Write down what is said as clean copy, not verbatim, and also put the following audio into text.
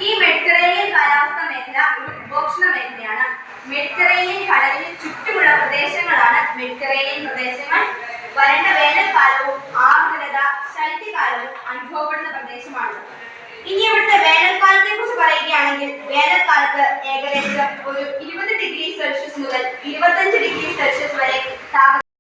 ഈ മെഡിറ്ററേനിയൻ കാലാവസ്ഥാ മേഖല ഒരു ഉപോഷ്ണ മേഖലയാണ്. മെഡിറ്ററേനിയൻ കടലിന് ചുറ്റുമുള്ള പ്രദേശങ്ങളാണ് മെഡിറ്ററേനിയൻ പ്രദേശങ്ങൾ. വരണ്ട വേനൽക്കാലവും ആർദ്രത ശൈത്യകാലവും അനുഭവപ്പെടുന്ന പ്രദേശമാണ്. ഇനി ഇവിടുത്തെ വേനൽക്കാലത്തെ കുറിച്ച് പറയുകയാണെങ്കിൽ വേനൽക്കാലത്ത് ഏകദേശം ഒരു 20 ഡിഗ്രി സെൽഷ്യസ് മുതൽ 25